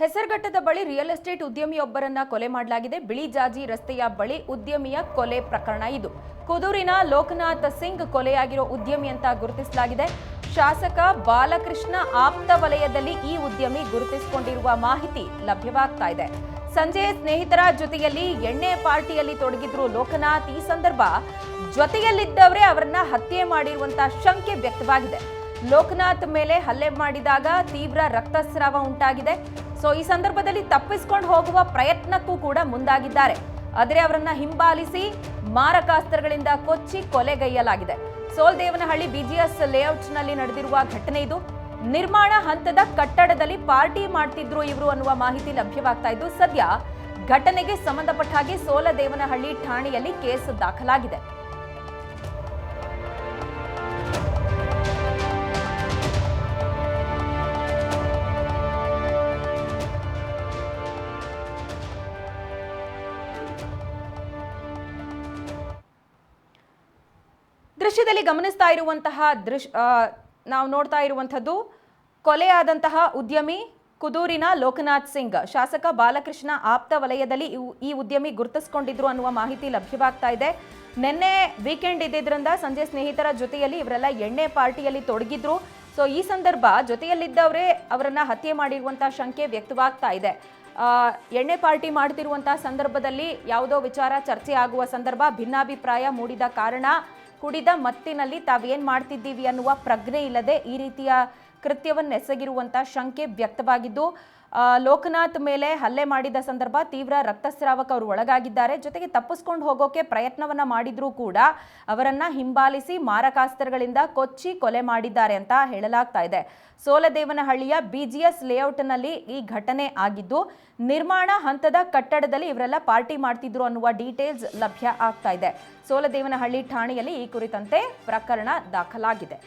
ಹೆಸರುಘಟ್ಟದ ಬಳಿ real estate ಉದ್ಯಮಿಯೊಬ್ಬರನ್ನ ಕೊಲೆ ಮಾಡಲಾಗಿದೆ. ಬಿಳಿ ಜಾಜಿ ರಸ್ತೆಯ ಬಳಿ ಉದ್ಯಮಿಯ ಕೊಲೆ ಪ್ರಕರಣ ಇದು. ಕುದೂರಿನ ಲೋಕನಾಥ್ ಸಿಂಗ್ ಕೊಲೆಯಾಗಿರೋ ಉದ್ಯಮಿ ಅಂತ ಗುರುತಿಸಲಾಗಿದೆ. ಶಾಸಕ ಬಾಲಕೃಷ್ಣ ಆಪ್ತ ವಲಯದಲ್ಲಿ ಈ ಉದ್ಯಮಿ ಗುರುತಿಸಿಕೊಂಡಿರುವ ಮಾಹಿತಿ ಲಭ್ಯವಾಗ್ತಾ ಇದೆ. ಸಂಜೆ ಸ್ನೇಹಿತರ ಜೊತೆಯಲ್ಲಿ ಎಣ್ಣೆ ಪಾರ್ಟಿಯಲ್ಲಿ ತೊಡಗಿದ್ರು ಲೋಕನಾಥ್. ಈ ಸಂದರ್ಭ ಜೊತೆಯಲ್ಲಿದ್ದವರೇ ಅವರನ್ನ ಹತ್ಯೆ ಮಾಡಿರುವಂತಹ ಶಂಕೆ ವ್ಯಕ್ತವಾಗಿದೆ. ಲೋಕನಾಥ್ ಮೇಲೆ ಹಲ್ಲೆ ಮಾಡಿದಾಗ ತೀವ್ರ ರಕ್ತಸ್ರಾವ ಉಂಟಾಗಿದೆ. ಈ ಸಂದರ್ಭದಲ್ಲಿ ತಪ್ಪಿಸಿಕೊಂಡು ಹೋಗುವ ಪ್ರಯತ್ನಕ್ಕೂ ಕೂಡ ಮುಂದಾಗಿದ್ದಾರೆ. ಆದರೆ ಅವರನ್ನ ಹಿಂಬಾಲಿಸಿ ಮಾರಕಾಸ್ತ್ರಗಳಿಂದ ಕೊಚ್ಚಿ ಕೊಲೆಗೈಯಲಾಗಿದೆ. ಸೋಲದೇವನಹಳ್ಳಿ ಬಿಜಿಎಸ್ ಲೇಔಟ್ನಲ್ಲಿ ನಡೆದಿರುವ ಘಟನೆ ಇದು. ನಿರ್ಮಾಣ ಹಂತದ ಕಟ್ಟಡದಲ್ಲಿ ಪಾರ್ಟಿ ಮಾಡ್ತಿದ್ರು ಇವರು ಅನ್ನುವ ಮಾಹಿತಿ ಲಭ್ಯವಾಗ್ತಾ ಇದ್ದು, ಸದ್ಯ ಘಟನೆಗೆ ಸಂಬಂಧಪಟ್ಟ ಹಾಗೆ ಸೋಲದೇವನಹಳ್ಳಿ ಠಾಣೆಯಲ್ಲಿ ಕೇಸ್ ದಾಖಲಾಗಿದೆ. ದೃಶ್ಯದಲ್ಲಿ ಗಮನಿಸ್ತಾ ಇರುವಂತಹ ನಾವು ನೋಡ್ತಾ ಇರುವಂತದ್ದು ಕೊಲೆಯಾದಂತಹ ಉದ್ಯಮಿ ಕುದೂರಿನ ಲೋಕನಾಥ್ ಸಿಂಗ್. ಶಾಸಕ ಬಾಲಕೃಷ್ಣ ಆಪ್ತ ವಲಯದಲ್ಲಿ ಈ ಉದ್ಯಮಿ ಗುರುತಿಸಿಕೊಂಡಿದ್ರು ಅನ್ನುವ ಮಾಹಿತಿ ಲಭ್ಯವಾಗ್ತಾ ಇದೆ. ನಿನ್ನೆ ವೀಕೆಂಡ್ ಇದ್ದಿದ್ರಿಂದ ಸಂಜೆ ಸ್ನೇಹಿತರ ಜೊತೆಯಲ್ಲಿ ಇವರೆಲ್ಲ ಎಣ್ಣೆ ಪಾರ್ಟಿಯಲ್ಲಿ ತೊಡಗಿದ್ರು. ಈ ಸಂದರ್ಭ ಜೊತೆಯಲ್ಲಿದ್ದವರೇ ಅವರನ್ನ ಹತ್ಯೆ ಮಾಡಿರುವಂತಹ ಶಂಕೆ ವ್ಯಕ್ತವಾಗ್ತಾ ಇದೆ. ಎಣ್ಣೆ ಪಾರ್ಟಿ ಮಾಡ್ತಿರುವಂತಹ ಸಂದರ್ಭದಲ್ಲಿ ಯಾವುದೋ ವಿಚಾರ ಚರ್ಚೆ ಆಗುವ ಸಂದರ್ಭ, ಭಿನ್ನಾಭಿಪ್ರಾಯ ಮೂಡಿದ ಕಾರಣ ಕುಡಿದ ಮತ್ತಿನಲ್ಲಿ ತಾವೇನ್ ಮಾಡ್ತಿದ್ದೀವಿ ಅನ್ನುವ ಪ್ರಜ್ಞೆ ಇಲ್ಲದೆ ಈ ರೀತಿಯ ಕೃತ್ಯವನ್ನು ಎಸಗಿರುವಂತಹ ಶಂಕೆ ವ್ಯಕ್ತವಾಗಿದ್ದು, ಲೋಕನಾಥ್ ಮೇಲೆ ಹಲ್ಲೆ ಮಾಡಿದ ಸಂದರ್ಭ ತೀವ್ರ ರಕ್ತಸ್ರಾವಕ್ಕೆ ಅವರು ಒಳಗಾಗಿದ್ದಾರೆ. ಜೊತೆಗೆ ತಪ್ಪಿಸ್ಕೊಂಡು ಹೋಗೋಕೆ ಪ್ರಯತ್ನವನ್ನ ಮಾಡಿದ್ರೂ ಕೂಡ ಅವರನ್ನ ಹಿಂಬಾಲಿಸಿ ಮಾರಕಾಸ್ತ್ರಗಳಿಂದ ಕೊಚ್ಚಿ ಕೊಲೆ ಮಾಡಿದ್ದಾರೆ ಅಂತ ಹೇಳಲಾಗ್ತಾ ಇದೆ. ಸೋಲದೇವನಹಳ್ಳಿಯ ಬಿಜಿಎಸ್ ಲೇಔಟ್ನಲ್ಲಿ ಈ ಘಟನೆ ಆಗಿದ್ದು, ನಿರ್ಮಾಣ ಹಂತದ ಕಟ್ಟಡದಲ್ಲಿ ಇವರೆಲ್ಲ ಪಾರ್ಟಿ ಮಾಡ್ತಿದ್ರು ಅನ್ನುವ ಡೀಟೇಲ್ಸ್ ಲಭ್ಯ ಆಗ್ತಾ ಇದೆ. ಸೋಲದೇವನಹಳ್ಳಿ ಠಾಣೆಯಲ್ಲಿ ಈ ಕುರಿತಂತೆ ಪ್ರಕರಣ ದಾಖಲಾಗಿದೆ.